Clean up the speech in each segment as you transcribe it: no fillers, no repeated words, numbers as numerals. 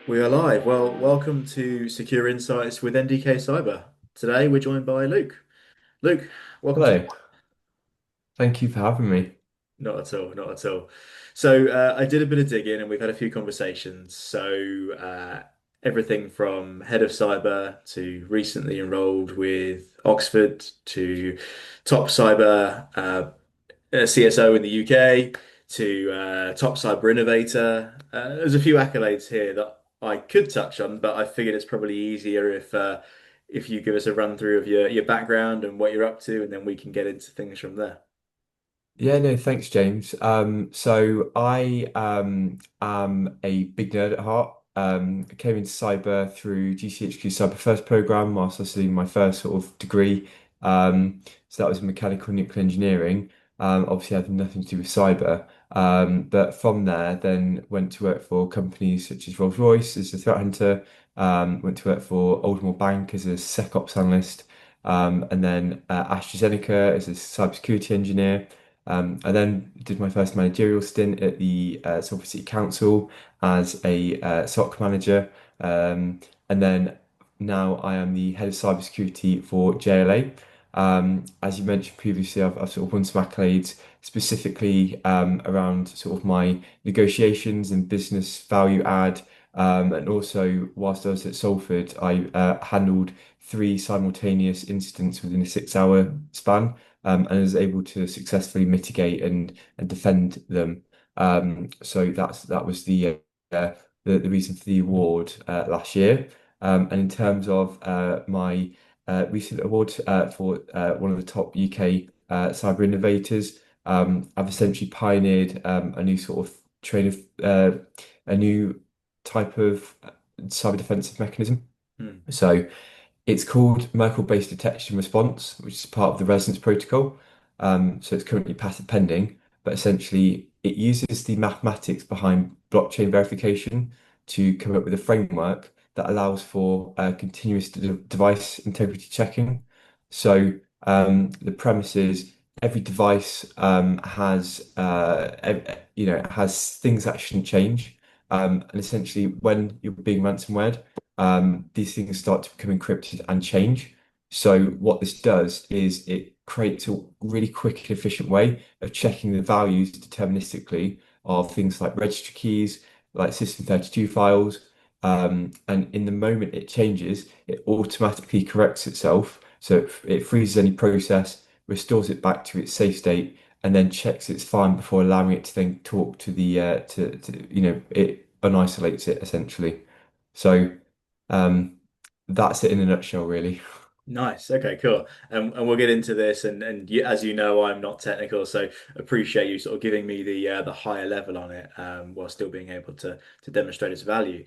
We are live. Well, welcome to Secure Insights with NDK Cyber. Today we're joined by Luke. Luke, welcome to the Hello, thank you for having me. Not at all, not at all. So I did a bit of digging and we've had a few conversations. Everything from head of cyber to recently enrolled with Oxford to top cyber CSO in the UK to top cyber innovator. There's a few accolades here that I could touch on, but I figured it's probably easier if you give us a run through of your background and what you're up to, and then we can get into things from there. Yeah, no, thanks, James. So I am a big nerd at heart. I came into cyber through GCHQ Cyber First program whilst I was doing my first sort of degree. So that was mechanical nuclear engineering. Obviously, had nothing to do with cyber. But from there, then went to work for companies such as Rolls-Royce as a threat hunter. Went to work for Aldermore Bank as a SecOps analyst. And then AstraZeneca as a cybersecurity engineer. I then did my first managerial stint at the Salford City Council as a SOC manager, and then now I am the head of cybersecurity for JLA. As you mentioned previously, I've sort of won some accolades specifically around sort of my negotiations and business value add. And also, whilst I was at Salford, I handled three simultaneous incidents within a 6 hour span and is able to successfully mitigate and defend them. So that was the reason for the award last year. And in terms of my recent award for one of the top UK cyber innovators, I've essentially pioneered a new sort of train of a new type of cyber defensive mechanism. Hmm. So it's called Merkle-Based Detection and Response, which is part of the Resonance Protocol. So it's currently patent pending, but essentially it uses the mathematics behind blockchain verification to come up with a framework that allows for continuous device integrity checking. So the premise is every device has things that shouldn't change. And essentially, when you're being ransomware, these things start to become encrypted and change. So what this does is it creates a really quick and efficient way of checking the values deterministically of things like registry keys, like System32 files. And in the moment it changes, it automatically corrects itself. So it freezes any process, restores it back to its safe state, and then checks it's fine before allowing it to then talk to the it unisolates it essentially. So um, that's it in a nutshell, really. Nice. Okay, cool. And we'll get into this. As you know, I'm not technical, so appreciate you sort of giving me the higher level on it, while still being able to demonstrate its value.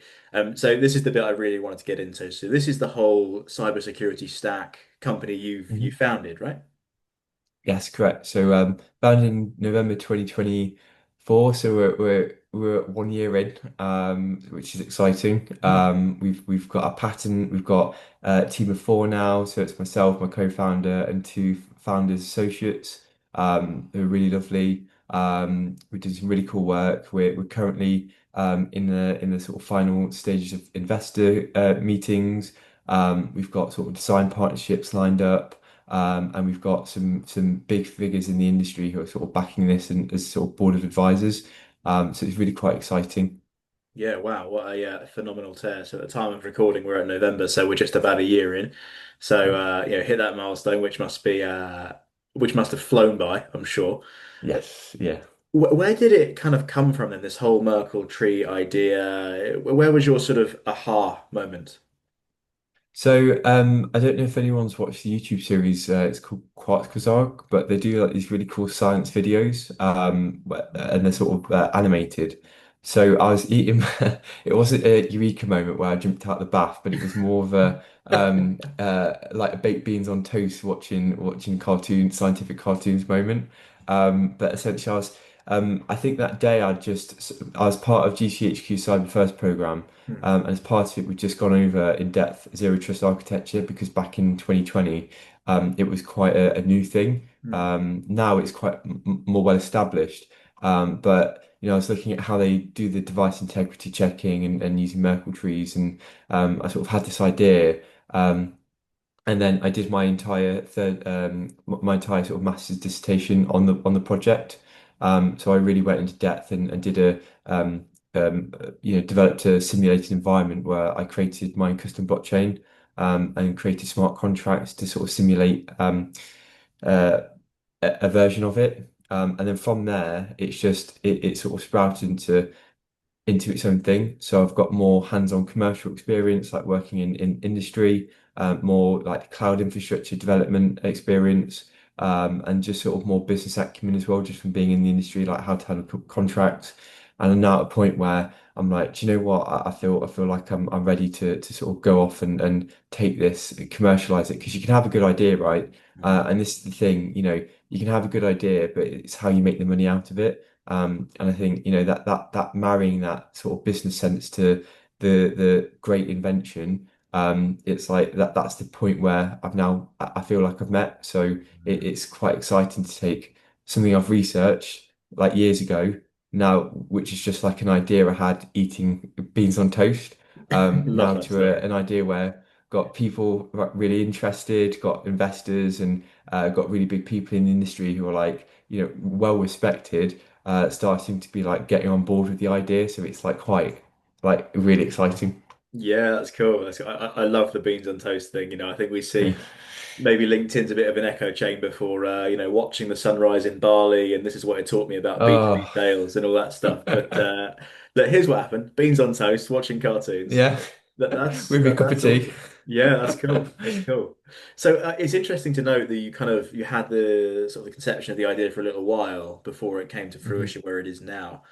So this is the bit I really wanted to get into. So this is the whole cybersecurity stack company you Mhm. founded, right? Yes, correct. So founded in November 2024, so we're 1 year in, which is exciting. Nice. We've got a patent, we've got a team of four now, so it's myself, my co-founder, and two founders associates, who are really lovely. We did some really cool work. We're currently in the sort of final stages of investor meetings. We've got sort of design partnerships lined up. And we've got some big figures in the industry who are sort of backing this and as sort of board of advisors. So it's really quite exciting. Yeah, wow, what a phenomenal tear. So at the time of recording, we're at November, so we're just about a year in. So hit that milestone, which must have flown by, I'm sure. Yes, yeah. Where did it kind of come from then, this whole Merkle tree idea? Where was your sort of aha moment? So I don't know if anyone's watched the YouTube series. It's called Quark, but they do like these really cool science videos, and they're sort of animated. So I was eating. It wasn't a eureka moment where I jumped out the bath, but it was more of a like baked beans on toast watching scientific cartoons moment. But essentially, I think that day I was part of GCHQ Cyber First program. Hmm. And as part of it, we've just gone over in depth zero trust architecture because back in 2020, it was quite a new thing. Hmm. Now it's quite more well established. But I was looking at how they do the device integrity checking and using Merkle trees, and I sort of had this idea. Um, and then I did my entire sort of master's dissertation on the project. So I really went into depth and did developed a simulated environment where I created my own custom blockchain, and created smart contracts to sort of simulate uh, a version of it. And then from there, it sort of sprouted into its own thing. So I've got more hands-on commercial experience, like working in industry, more like cloud infrastructure development experience, and just sort of more business acumen as well, just from being in the industry, like how to handle contracts. And I'm now at a point where I'm like, do you know what? I feel like I'm ready to sort of go off and take this, commercialize it, because you can have a good idea, right? And this is the thing, you can have a good idea, but it's how you make the money out of it. And I think, that marrying that sort of business sense to the great invention, it's like that's the point where I feel like I've met. So it's quite exciting to take something I've researched like years ago now, which is just like an idea I had eating beans on toast, Love now that to stuff. an idea where got people really interested, got investors, and got really big people in the industry who are like, well respected, starting to be like getting on board with the idea. So it's like quite like really exciting. Yeah, that's cool. I love the beans on toast thing. I think we see maybe LinkedIn's a bit of an echo chamber for watching the sunrise in Bali, and this is what it taught me about B2B Oh, sales and all that stuff. But look, here's what happened: beans on toast, watching cartoons. yeah, with a cup of That's tea. awesome. Yeah, that's cool. That's cool. So it's interesting to note that you had the sort of the conception of the idea for a little while before it came to Mhm. fruition where it is now.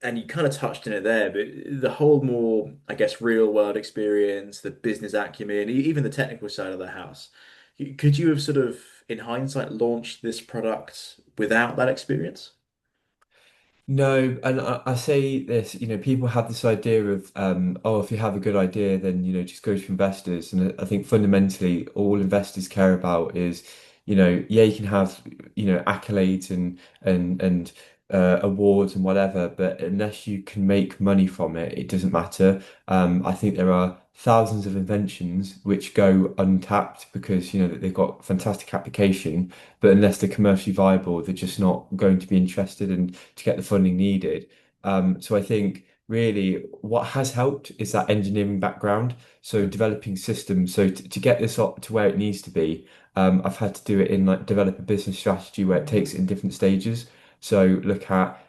And you kind of touched on it there, but the whole more, I guess, real world experience, the business acumen, even the technical side of the house. Could you have sort of, in hindsight, launched this product without that experience? No, and I say this, people have this idea of, oh, if you have a good idea, then, just go to investors. And I think fundamentally, all investors care about is, yeah, you can have, accolades and awards and whatever, but unless you can make money from it, it doesn't matter. I think there are thousands of inventions which go untapped because, that they've got fantastic application, but unless they're commercially viable, they're just not going to be interested and to get the funding needed. So I think really what has helped is that engineering background. So Mm. developing systems. So to get this up to where it needs to be, I've had to do it in like develop a business strategy where it takes it in different stages. So look at,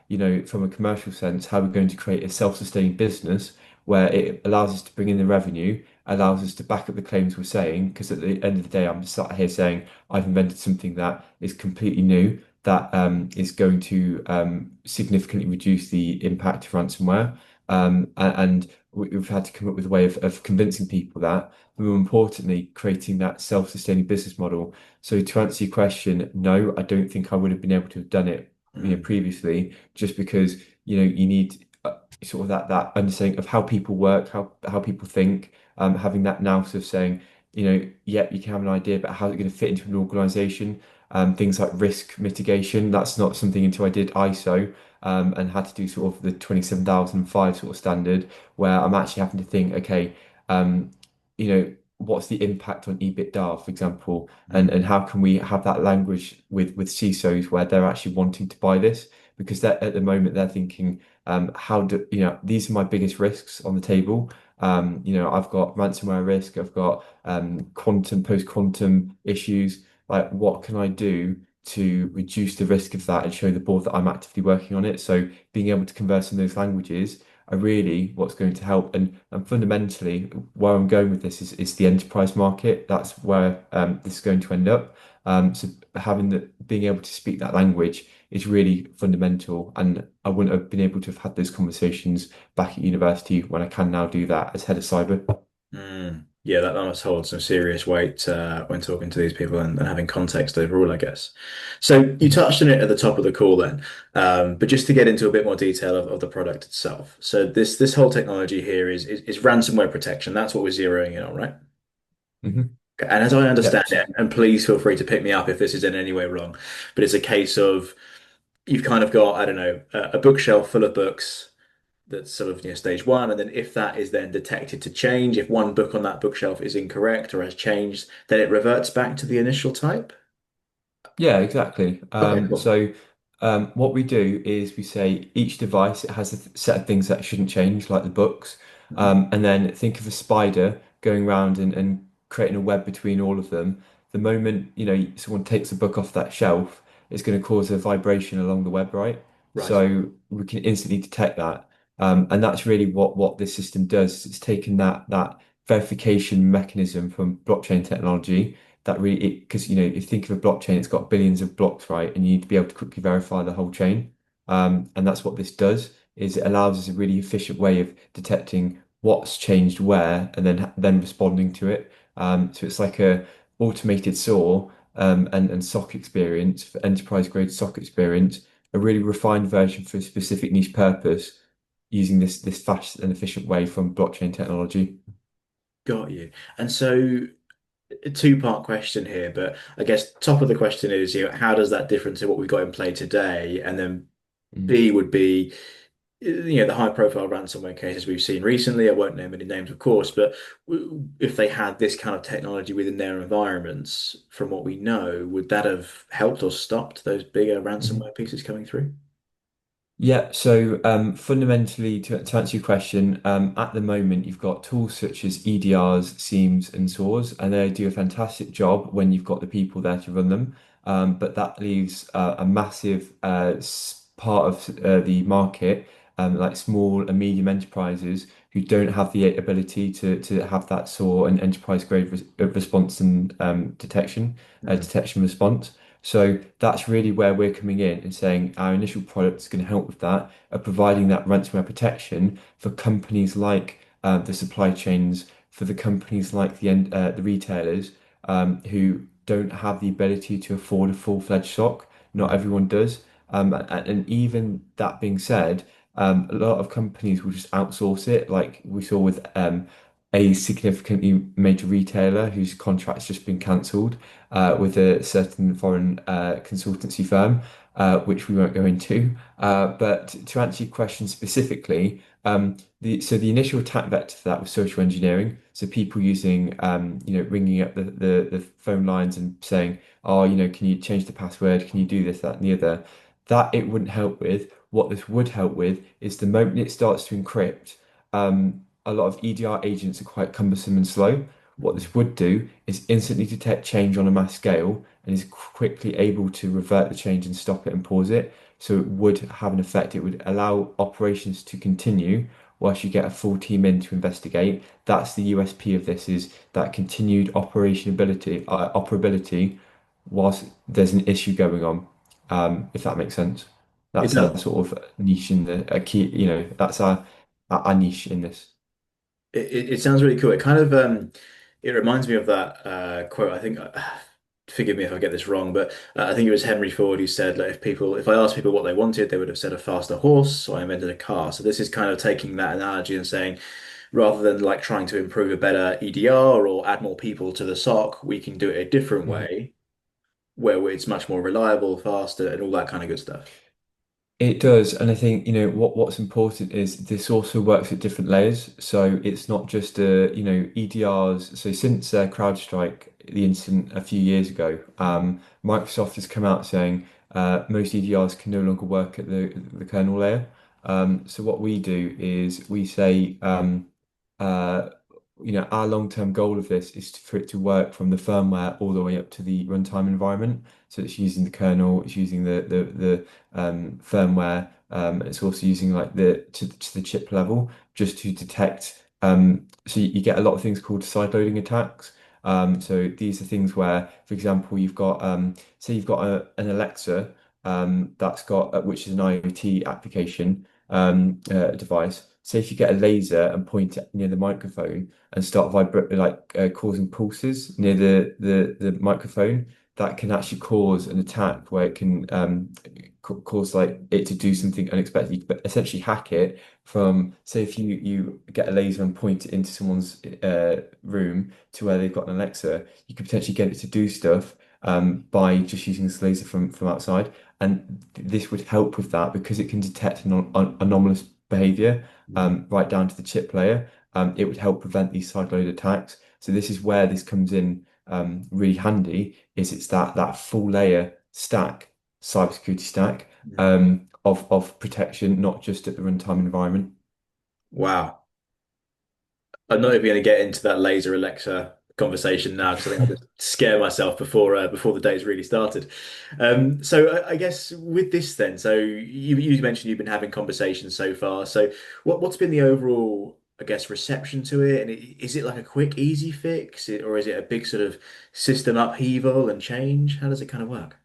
from a commercial sense, how we're going to create a self-sustaining business where it allows us to bring in the revenue, allows us to back up the claims we're saying, because at the end of the day, I'm sat here saying I've invented something that is completely new that is going to significantly reduce the impact of ransomware. And we've had to come up with a way of convincing people that, but more importantly, creating that self-sustaining business model. So to answer your question, no, I don't think I would have been able to have done it, Mm. previously, just because, you need sort of that understanding of how people work, how people think, having that now sort of saying, yeah, you can have an idea, but how's it going to fit into an organization? Things like risk mitigation, that's not something until I did ISO, and had to do sort of the 27005 sort of standard, where I'm actually having to think, okay, what's the impact on EBITDA, for example, and Mm. how can we have that language with CISOs where they're actually wanting to buy this? Because they're, at the moment they're thinking, how do these are my biggest risks on the table. I've got ransomware risk, I've got quantum, post-quantum issues. Like, what can I do to reduce the risk of that and show the board that I'm actively working on it? So being able to converse in those languages are really what's going to help. And fundamentally, where I'm going with this is the enterprise market. That's where this is going to end up. So being able to speak that language is really fundamental. And I wouldn't have been able to have had those conversations back at university when I can now do that as head of cyber. Mm. Yeah, that must hold some serious weight when talking to these people and having context overall, I guess. So you Mhm. touched on it at the top of the call then, but just to get into a bit more detail of the product itself. So this whole technology here is ransomware protection. That's what we're zeroing in on, right? Mhm. And as I understand Yep. it, and please feel free to pick me up if this is in any way wrong, but it's a case of you've kind of got, I don't know, a bookshelf full of books that's sort of, stage one. And then if that is then detected to change, if one book on that bookshelf is incorrect or has changed, then it reverts back to the initial type. Yeah, exactly. Okay, cool. What we do is we say each device it has a set of things that shouldn't change, like the books, Mhm. and then think of a spider going around and creating a web between all of them. The moment someone takes a book off that shelf, it's going to cause a vibration along the web, right? Right. So we can instantly detect that, and that's really what this system does. It's taken that verification mechanism from blockchain technology that really because if you think of a blockchain, it's got billions of blocks, right? And you need to be able to quickly verify the whole chain. And that's what this does, is it allows us a really efficient way of detecting what's changed where and then responding to it. So it's like a automated SOAR and SOC experience for enterprise grade SOC experience, a really refined version for a specific niche purpose using this fast and efficient way from blockchain technology. Got you. And so a two-part question here, but I guess top of the question is, how does that differ to what we've got in play today? And then Mm. B would be, the high-profile ransomware cases we've seen recently. I won't name any names, of course, but if they had this kind of technology within their environments, from what we know, would that have helped or stopped those bigger Mhm. ransomware pieces coming through? Yeah, so fundamentally, to answer your question, at the moment you've got tools such as EDRs, SIEMs, and SOARs, and they do a fantastic job when you've got the people there to run them. But that leaves a massive part of the market, like small and medium enterprises who don't have the ability to have that SOAR and enterprise grade response and Mhm. detection response. So that's really where we're coming in and saying our initial product is going to help with that, providing that ransomware protection for companies like the supply chains, for the companies like the retailers who don't have the ability to afford a full-fledged SOC. Not Mhm. everyone does. And even that being said, a lot of companies will just outsource it, like we saw with a significantly major retailer whose contract's just been cancelled with a certain foreign consultancy firm, which we won't go into. But to answer your question specifically, the initial attack vector for that was social engineering. So people using, ringing up the phone lines and saying, "Oh, can you change the password? Can you do this, that, and the other?" That it wouldn't help with. What this would help with is the moment it starts to encrypt. A lot of EDR agents are quite cumbersome and slow. What Mhm. this would do is instantly detect change on a mass scale and is quickly able to revert the change and stop it and pause it. So it would have an effect. It would allow operations to continue whilst you get a full team in to investigate. That's the USP of this is that continued operability whilst there's an issue going on, if that makes sense. It That's our does. sort of niche in the a key, that's our niche in this. It sounds really cool. It kind of it reminds me of that quote. I think, forgive me if I get this wrong, but I think it was Henry Ford who said, like, if I asked people what they wanted, they would have said a faster horse, so I invented a car. So this is kind of taking that analogy and saying, rather than like trying to improve a better EDR or add more people to the SOC, we can do it a different Mhm. way where it's much more reliable, faster, and all that kind of good stuff. It does, and I think what's important is this also works at different layers. So it's not just EDRs. So since CrowdStrike, the incident a few years ago, Microsoft has come out saying most EDRs can no longer work at the kernel layer. So what we do is we say uh, our long-term goal of this is for it to work from the firmware all the way up to the runtime environment. So it's using the kernel, it's using the firmware. It's also using like to the chip level just to detect. So you get a lot of things called sideloading attacks. So these are things where, for example, you've got say you've got an Alexa that's got which is an IoT application device. Say if you get a laser and point it near the microphone and start vibrating causing pulses near the microphone, that can actually cause an attack where it can cause like it to do something unexpected, but essentially hack it from, say, if you get a laser and point it into someone's room to where they've got an Alexa, you could potentially get it to do stuff by just using this laser from outside. And this would help with that because it can detect anomalous behavior Mm. right down to the chip layer. It would help prevent these sideload attacks. So this is where this comes in really handy. Is it's that full layer stack, cybersecurity stack Mm. of protection, not just at the runtime environment. Wow. I'm not even going to get into that laser Alexa conversation now because I think I'll just scare myself before the day's really started. So I guess with this then, so you mentioned you've been having conversations so far. So what's been the overall, I guess, reception to it? And is it like a quick, easy fix, or is it a big sort of system upheaval and change? How does it kind of work?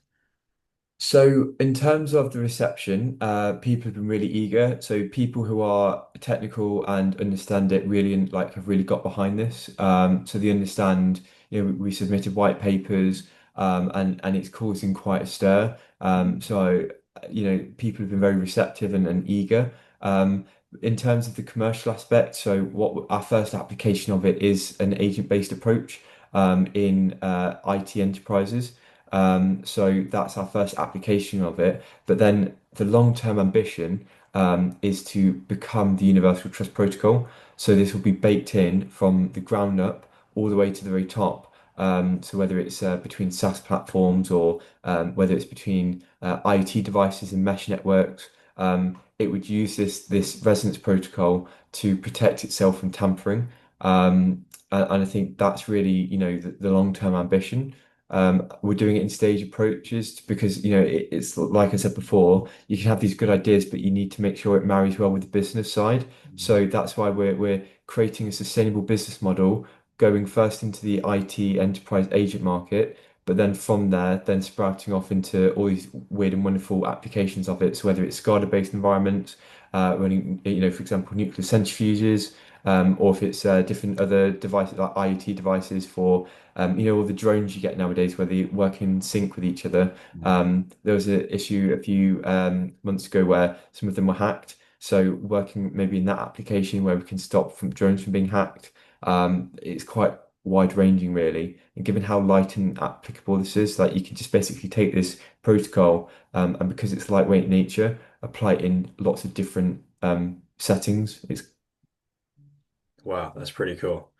So, in terms of the reception, people have been really eager. So, people who are technical and understand it really like have really got behind this. So they understand. We submitted white papers, and it's causing quite a stir. So, people have been very receptive and eager. In terms of the commercial aspect, so what our first application of it is an agent-based approach in IT enterprises. So that's our first application of it. But then the long-term ambition is to become the Universal Trust Protocol. So this will be baked in from the ground up all the way to the very top. So whether it's between SaaS platforms or whether it's between IoT devices and mesh networks, it would use this resonance protocol to protect itself from tampering. And I think that's really, the long-term ambition. We're doing it in stage approaches because it's like I said before, you can have these good ideas, but you need to make sure it marries well with the business side. So that's why we're creating a sustainable business model, going first into the IT enterprise agent market, but then from there, then sprouting off into all these weird and wonderful applications of it. So whether it's SCADA-based environments, running, for example, nuclear centrifuges, or if it's different other devices like IoT devices for all the drones you get nowadays where they work in sync with each other. There was an issue a few months ago where some of them were hacked. So working maybe in that application where we can stop drones from being hacked, it's quite wide ranging really. And given how light and applicable this is, like you can just basically take this protocol and because it's lightweight in nature, apply it in lots of different settings. It's Wow, that's pretty cool.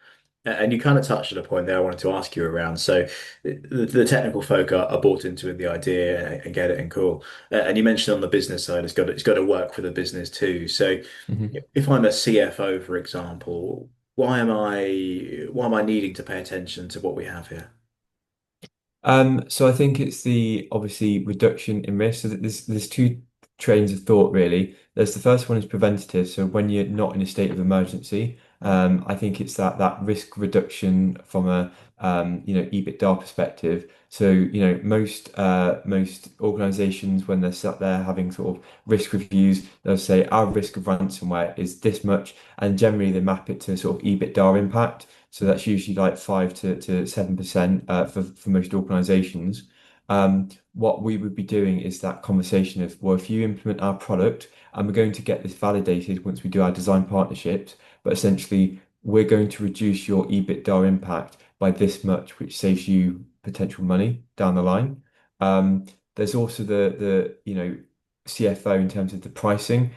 And you kind of touched on a point there I wanted to ask you around. So the technical folk are bought into the idea and get it and cool. And you mentioned on the business side, it's got to work for the business too. So Mhm. if I'm a CFO, for example, why am I needing to pay attention to what we have here? So I think it's the obviously reduction in risk. So that there's two trains of thought really. There's the first one is preventative. So when you're not in a state of emergency, I think it's that risk reduction from a EBITDA perspective. So most organizations when they're sat there having sort of risk reviews, they'll say our risk of ransomware is this much, and generally they map it to sort of EBITDA impact. So that's usually like 5 to 7% for most organizations. What we would be doing is that conversation of, well, if you implement our product and we're going to get this validated once we do our design partnerships, but essentially we're going to reduce your EBITDA impact by this much, which saves you potential money down the line. There's also the CFO in terms of the pricing.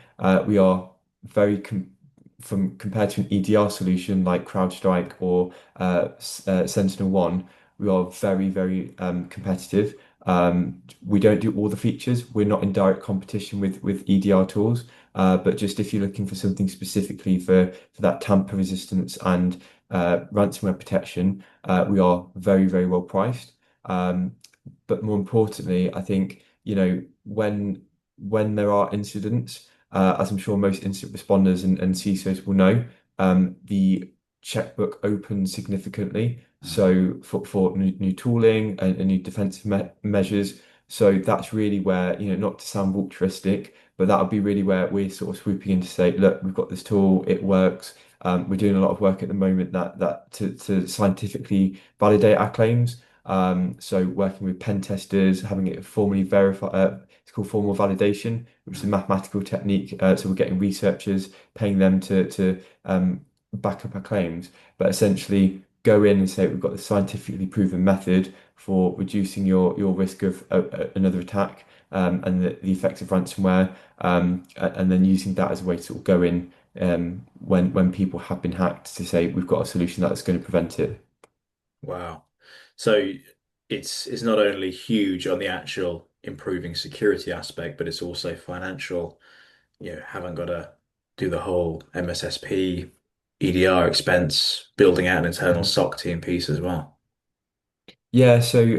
We are very from compared to an EDR solution like CrowdStrike or Sentinel-1, we are very, very competitive. We don't do all the features. We're not in direct competition with EDR tools, but just if you're looking for something specifically for that tamper resistance and ransomware protection, we are very, very well priced. But more importantly, I think, when there are incidents, as I'm sure most incident responders and CISOs will know, the checkbook opens significantly. So for new tooling and new defensive measures. So that's really where, not to sound altruistic, but that would be really where we're sort of swooping in to say, look, we've got this tool, it works. We're doing a lot of work at the moment that to scientifically validate our claims. So working with pen testers, having it formally verified, it's called formal validation, which is a mathematical technique. So we're getting researchers, paying them to back up our claims, but essentially go in and say we've got the scientifically proven method for reducing your risk of another attack. and the effects of ransomware, and then using that as a way to sort of go in when people have been hacked to say we've got a solution that's going to prevent it. Wow. So it's not only huge on the actual improving security aspect, but it's also financial. You know, haven't got to do the whole MSSP, EDR expense, building out an internal SOC team piece as well. Yeah, so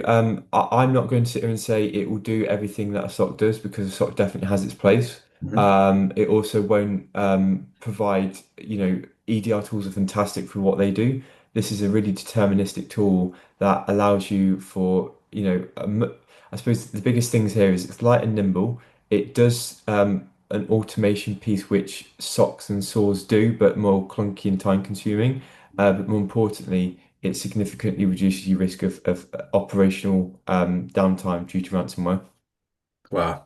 I'm not going to sit here and say it will do everything that a SOC does because a SOC definitely has its place. Hmm. It also won't provide, EDR tools are fantastic for what they do. This is a really deterministic tool that allows you for, I suppose the biggest things here is it's light and nimble. It does an automation piece which SOCs and SOARs do, but more clunky and time consuming. But more importantly, it significantly reduces your risk of operational downtime due to ransomware. Wow.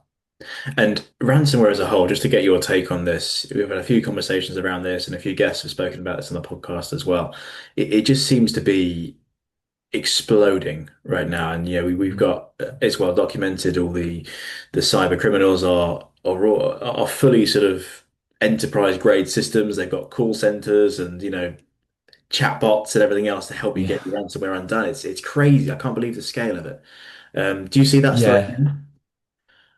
And ransomware as a whole, just to get your take on this, we've had a few conversations around this, and a few guests have spoken about this on the podcast as well. It just seems to be exploding right now, and yeah, we've got it's well documented. All the cyber criminals are fully sort of enterprise grade systems. They've got call centers and chatbots and everything else to help you Yeah. get your ransomware undone. It's crazy. I can't believe the scale of it. Do you see that slowing Yeah. down?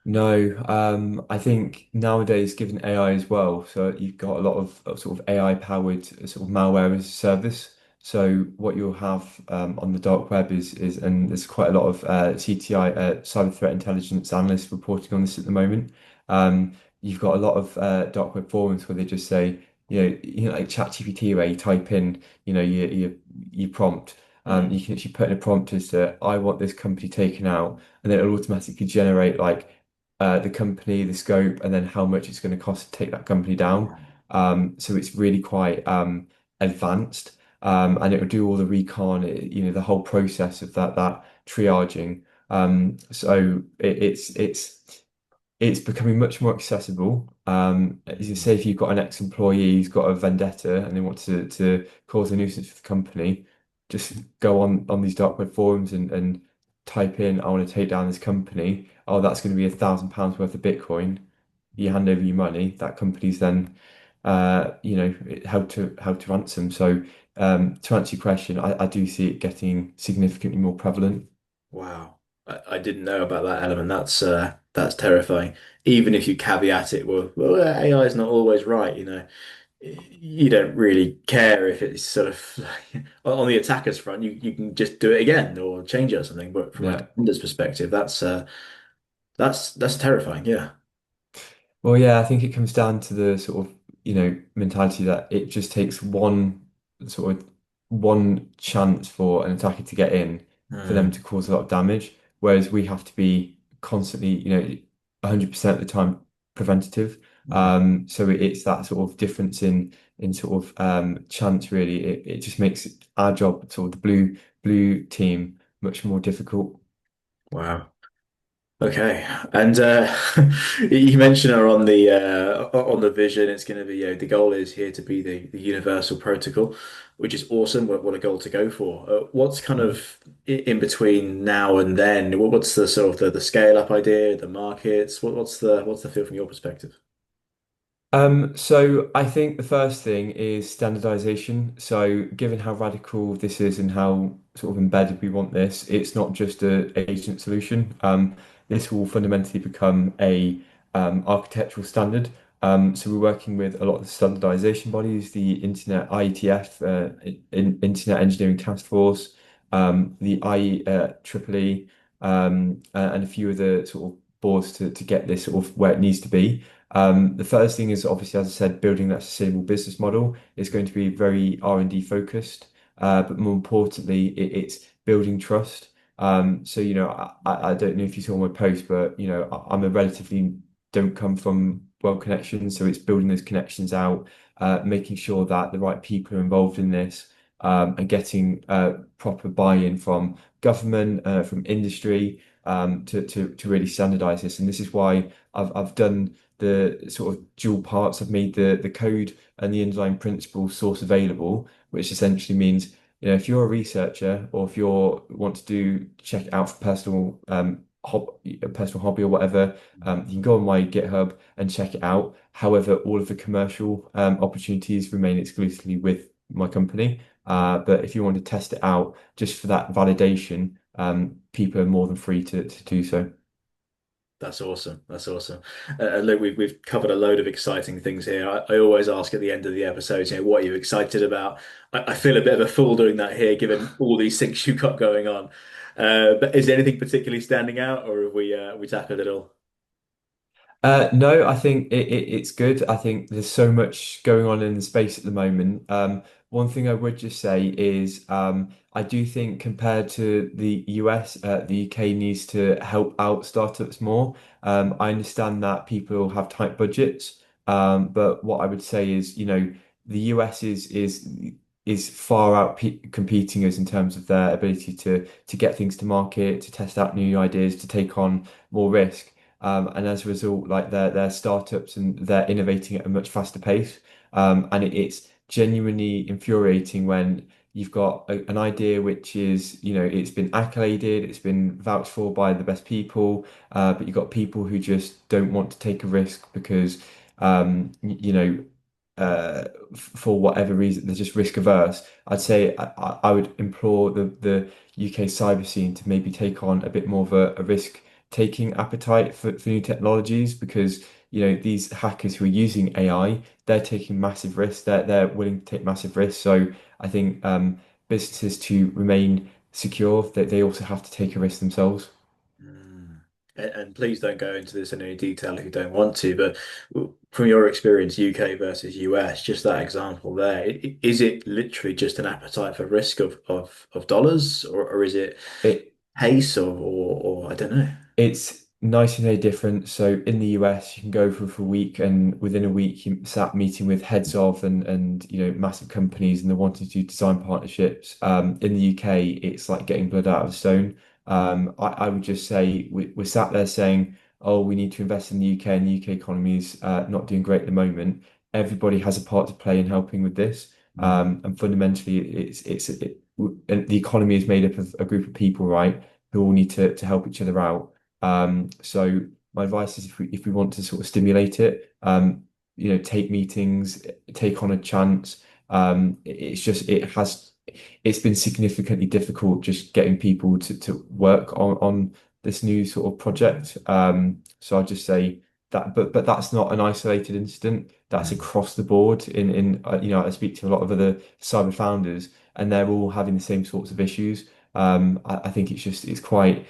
No, I think nowadays, given AI as well, so you've got a lot of sort of AI powered sort of malware as a service. So what you'll have on the dark web and there's quite a lot of CTI, cyber threat intelligence analysts reporting on this at the moment. You've got a lot of dark web forums where they just say, like ChatGPT, where you type in, your prompt. Mm. You can actually put in a prompt as to, I want this company taken out, and then it'll automatically generate like the company, the scope, and then how much it's going to cost to take that company down. So it's really quite advanced, and it will do all the recon, the whole process of that triaging. So it's becoming much more accessible. As you say, if you've got an ex-employee who's got a vendetta and they want to cause a nuisance for the company, just go on these dark web forums and type in, I want to take down this company. Oh, that's going to be £1,000 worth of Bitcoin. You hand over your money. That company's then, held to ransom. So, to answer your question, I do see it getting significantly more prevalent. Wow. I didn't know about that element. That's terrifying. Even if you caveat it, well, AI is not always right, You don't really care if it's sort of on the attacker's front, you can just do it again or change it or something. But from a Yeah. defender's perspective, that's terrifying. Yeah. Well, yeah, I think it comes down to the sort of, mentality that it just takes one chance for an attacker to get in for them Mm, to cause a lot of damage, whereas we have to be constantly, 100% of the time preventative. mm. So it's that sort of difference in sort of chance really. It just makes our job, sort of the blue team, much more difficult. Wow. Okay, and you mentioned her on the vision. It's going to be, the goal is here to be the universal protocol, which is awesome. What a goal to go for. What's kind of in between now and then? What's the sort of the scale up idea, the markets? What's the feel from your perspective? So I think the first thing is standardization. So given how radical this is and how sort of embedded we want this, it's not just a agent solution. This will fundamentally become a architectural standard. So we're working with a lot of the standardization bodies, the Internet IETF, Internet Engineering Task Force, the IEEE, and a few other sort of boards to get this sort of where it needs to be. The first thing is obviously, as I said, building that sustainable business model is going to be very R&D focused, but more importantly, it's building trust. So I don't know if you saw my post, but I'm a relatively don't come from well connections, so it's building those connections out, making sure that the right people are involved in this, and getting proper buy-in from government, from industry, to really standardize this. And this is why I've done the sort of dual parts. I've made the code and the underlying principle source available, which essentially means, if you're a researcher or if you want to check it out for personal a personal hobby or whatever, you can go on my GitHub and check it out. However, all of the commercial opportunities remain exclusively with my company. But if you want to test it out just for that validation, people are more than free to do so. That's awesome. That's awesome. Look, we've covered a load of exciting things here. I always ask at the end of the episodes, what are you excited about? I feel a bit of a fool doing that here, given all these things you've got going on. But is there anything particularly standing out, or have we tackled it all? No, I think it's good. I think there's so much going on in the space at the moment. One thing I would just say is I do think compared to the US, the UK needs to help out startups more. I understand that people have tight budgets, but what I would say is, the US is far out competing us in terms of their ability to get things to market, to test out new ideas, to take on more risk. And as a result, like their startups and they're innovating at a much faster pace. And it's genuinely infuriating when you've got an idea which is, it's been accoladed, it's been vouched for by the best people, but you've got people who just don't want to take a risk because, uh, for whatever reason, they're just risk averse. I'd say I would implore the UK cyber scene to maybe take on a bit more of a risk taking appetite for new technologies because these hackers who are using AI, they're taking massive risks. They're willing to take massive risks. So I think businesses to remain secure, that they also have to take a risk themselves. Mm. And please don't go into this in any detail if you don't want to, but from your experience, UK versus US, just that example there, is it literally just an appetite for risk of dollars, or is it It pace, or I don't know? It's nice and day different. So in the US, you can go for a week, and within a week, you sat meeting with heads of and massive companies, and they're wanting to do design partnerships. In the UK, it's like getting blood out of a stone. I would just say we're sat there saying, "Oh, we need to invest in the UK, and the UK economy is not doing great at the moment." Everybody has a part to play in helping with this, Mm. and fundamentally, and the economy is made up of a group of people, right, who all need to help each other out. So my advice is if we want to sort of stimulate it, take meetings, take on a chance. It's been significantly difficult just getting people to work on this new sort of project. So I'll just say that, but that's not an isolated incident. That's Mm. across the board. I speak to a lot of other cyber founders, and they're all having the same sorts of issues. I think it's quite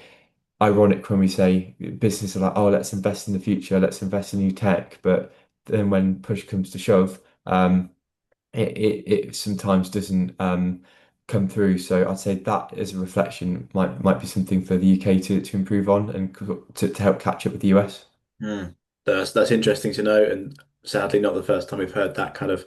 ironic when we say business are like, oh, let's invest in the future, let's invest in new tech. But then when push comes to shove, it sometimes doesn't come through. So I'd say that as a reflection might be something for the UK to improve on and to help catch up with the US. Mm. That's interesting to know, and sadly not the first time we've heard that kind of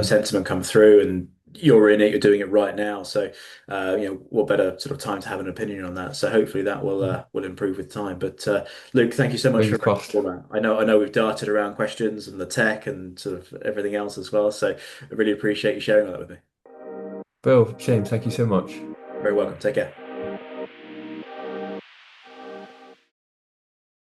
sentiment come through. And you're in it, you're doing it right now, so what better sort of time to have an opinion on that? So hopefully that will improve with time. But Luke, thank you so much for Fingers crossed. all that. I know we've darted around questions and the tech and sort of everything else as well. So I really appreciate you sharing that with me. Bill, James, thank you so much. Very welcome. Take care.